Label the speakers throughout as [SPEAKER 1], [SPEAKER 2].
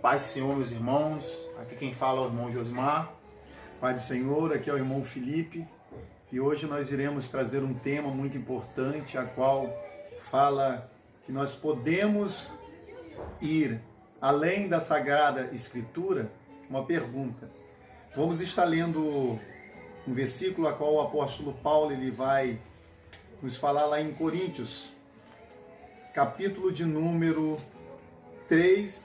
[SPEAKER 1] Paz do Senhor, meus irmãos. Aqui quem fala é o irmão Josimar.
[SPEAKER 2] Paz do Senhor, aqui é o irmão Felipe. E hoje nós iremos trazer um tema muito importante, a qual fala que nós podemos ir além da Sagrada Escritura. Uma pergunta. Vamos estar lendo um versículo a qual o apóstolo Paulo ele vai nos falar lá em Coríntios, capítulo de número 3,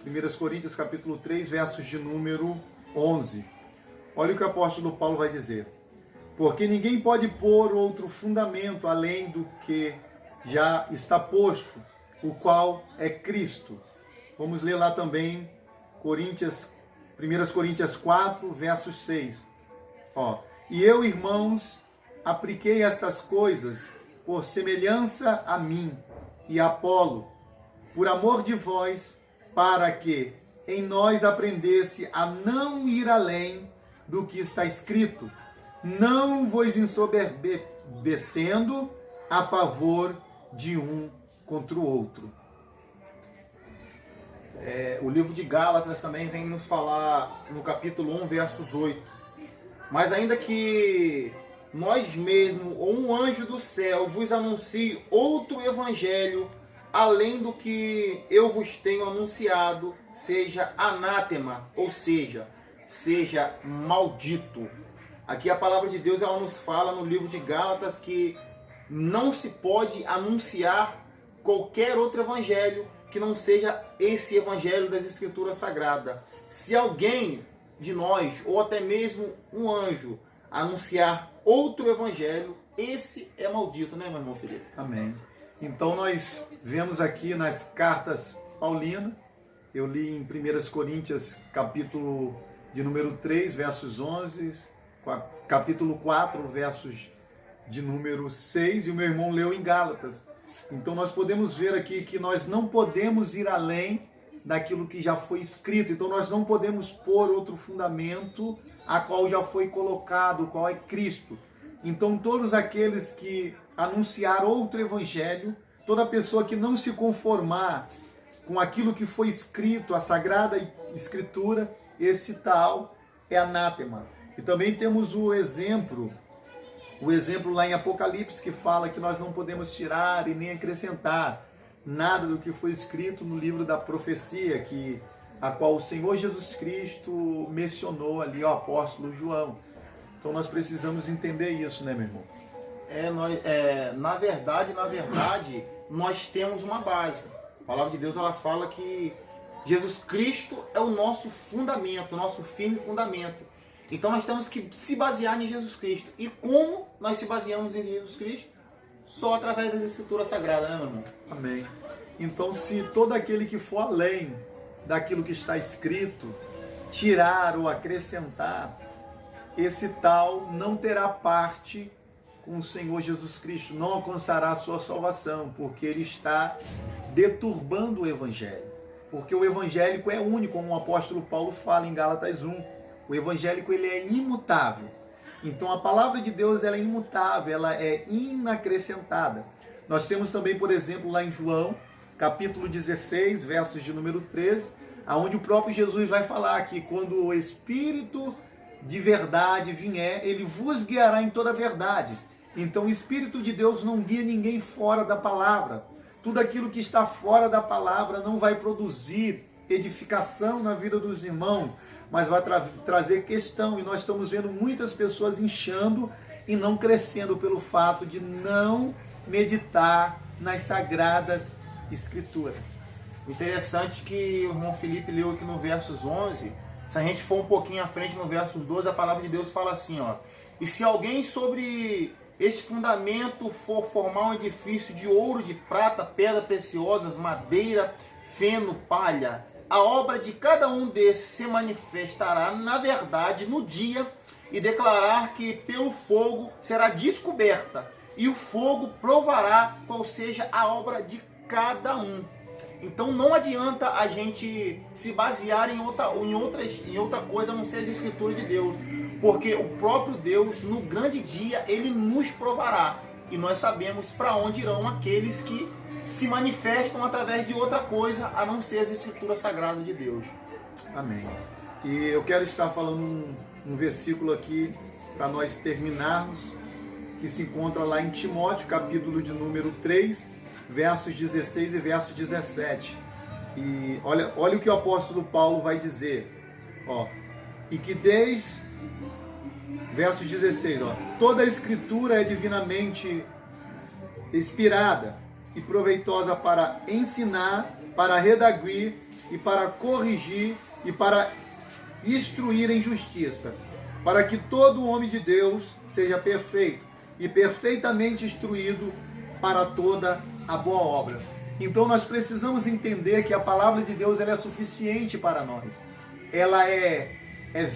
[SPEAKER 2] 1 Coríntios capítulo 3, versos de número 11. Olha o que o apóstolo Paulo vai dizer. Porque ninguém pode pôr outro fundamento além do que já está posto, o qual é Cristo. Vamos ler lá também 1 Coríntios 4, versos 6. E eu, irmãos, apliquei estas coisas por semelhança a mim e a Apolo, por amor de vós, para que em nós aprendesse a não ir além do que está escrito, não vos ensoberbecendo a favor de um contra o outro.
[SPEAKER 1] O livro de Gálatas também vem nos falar no capítulo 1, versos 8. Mas ainda que nós mesmos ou um anjo do céu vos anuncie outro evangelho, além do que eu vos tenho anunciado, seja anátema, ou seja maldito. Aqui a palavra de Deus ela nos fala no livro de Gálatas que não se pode anunciar qualquer outro evangelho que não seja esse evangelho das Escrituras Sagradas. Se alguém de nós, ou até mesmo um anjo, anunciar outro evangelho, esse é maldito, né, meu irmão Felipe?
[SPEAKER 2] Amém. Então nós vemos aqui nas cartas paulinas, eu li em 1 Coríntios capítulo de número 3, versos 11, capítulo 4, versos de número 6, e o meu irmão leu em Gálatas. Então nós podemos ver aqui que nós não podemos ir além daquilo que já foi escrito. Então nós não podemos pôr outro fundamento a qual já foi colocado, o qual é Cristo. Então todos aqueles que anunciar outro evangelho, toda pessoa que não se conformar com aquilo que foi escrito, a Sagrada Escritura, esse tal é anátema. E também temos o exemplo lá em Apocalipse que fala que nós não podemos tirar e nem acrescentar nada do que foi escrito no livro da profecia, a qual o Senhor Jesus Cristo mencionou ali ao apóstolo João. Então nós precisamos entender isso, né, meu irmão?
[SPEAKER 1] Na verdade, nós temos uma base. A palavra de Deus ela fala que Jesus Cristo é o nosso fundamento, o nosso firme fundamento. Então nós temos que se basear em Jesus Cristo. E como nós se baseamos em Jesus Cristo? Só através das Escrituras Sagradas, né, meu irmão?
[SPEAKER 2] Amém. Então, se todo aquele que for além daquilo que está escrito, tirar ou acrescentar, esse tal não terá parte com o Senhor Jesus Cristo, não alcançará a sua salvação, porque ele está deturbando o Evangelho. Porque o evangélico é único, como o apóstolo Paulo fala em Gálatas 1. O evangélico ele é imutável. Então a palavra de Deus ela é imutável, ela é inacrescentada. Nós temos também, por exemplo, lá em João, capítulo 16, versos de número 13, onde o próprio Jesus vai falar que quando o Espírito de verdade vier, ele vos guiará em toda a verdade. Então o Espírito de Deus não guia ninguém fora da palavra. Tudo aquilo que está fora da palavra não vai produzir edificação na vida dos irmãos, mas vai trazer questão. E nós estamos vendo muitas pessoas inchando e não crescendo pelo fato de não meditar nas Sagradas Escrituras.
[SPEAKER 1] O interessante é que o irmão Felipe leu aqui no versos 11, se a gente for um pouquinho à frente no versos 12, a palavra de Deus fala assim, e se alguém sobre este fundamento for formar um edifício de ouro, de prata, pedras preciosas, madeira, feno, palha, a obra de cada um desses se manifestará na verdade no dia e declarar que pelo fogo será descoberta e o fogo provará qual seja a obra de cada um. Então não adianta a gente se basear em outra coisa a não ser as Escrituras de Deus, porque o próprio Deus no grande dia ele nos provará e nós sabemos para onde irão aqueles que se manifestam através de outra coisa a não ser as escrituras sagradas de Deus.
[SPEAKER 2] Amém. E eu quero estar falando um versículo aqui para nós terminarmos, que se encontra lá em Timóteo, capítulo de número 3, versos 16 e verso 17. E olha o que o apóstolo Paulo vai dizer. Ó, e que verso 16, ó, toda a escritura é divinamente inspirada e proveitosa para ensinar, para redaguir e para corrigir e para instruir em justiça, para que todo homem de Deus seja perfeito e perfeitamente instruído para toda a boa obra. Então nós precisamos entender que a palavra de Deus ela é suficiente para nós. Ela é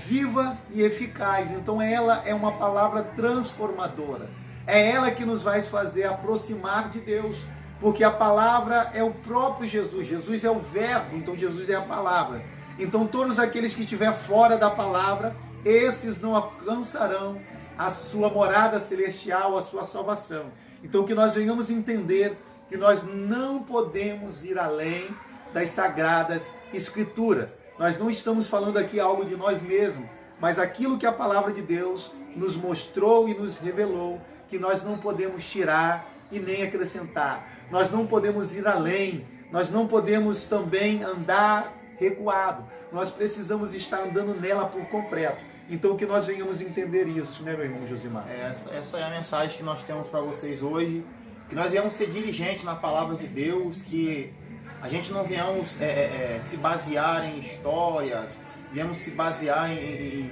[SPEAKER 2] viva e eficaz. Então ela é uma palavra transformadora. É ela que nos vai fazer aproximar de Deus, porque a palavra é o próprio Jesus. Jesus é o verbo, então Jesus é a palavra. Então todos aqueles que estiver fora da palavra, esses não alcançarão a sua morada celestial, a sua salvação. Então que nós venhamos entender que nós não podemos ir além das sagradas escrituras. Nós não estamos falando aqui algo de nós mesmos, mas aquilo que a palavra de Deus nos mostrou e nos revelou, que nós não podemos tirar e nem acrescentar. Nós não podemos ir além, nós não podemos também andar recuado. Nós precisamos estar andando nela por completo. Então que nós venhamos entender isso, né, meu irmão Josimar?
[SPEAKER 1] Essa é a mensagem que nós temos para vocês hoje, que nós venhamos ser diligentes na palavra de Deus, que a gente não venhamos se basear em histórias, venhamos se basear em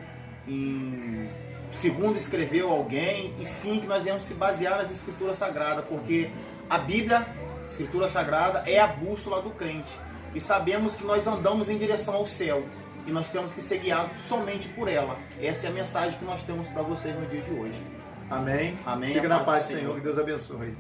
[SPEAKER 1] segundo escreveu alguém, e sim que nós venhamos se basear nas escrituras sagradas, porque a Bíblia, a escritura sagrada, é a bússola do crente. E sabemos que nós andamos em direção ao céu, e nós temos que ser guiados somente por ela. Essa é a mensagem que nós temos para vocês no dia de hoje.
[SPEAKER 2] Amém.
[SPEAKER 1] Amém.
[SPEAKER 2] Fica na paz do Senhor, que Deus abençoe.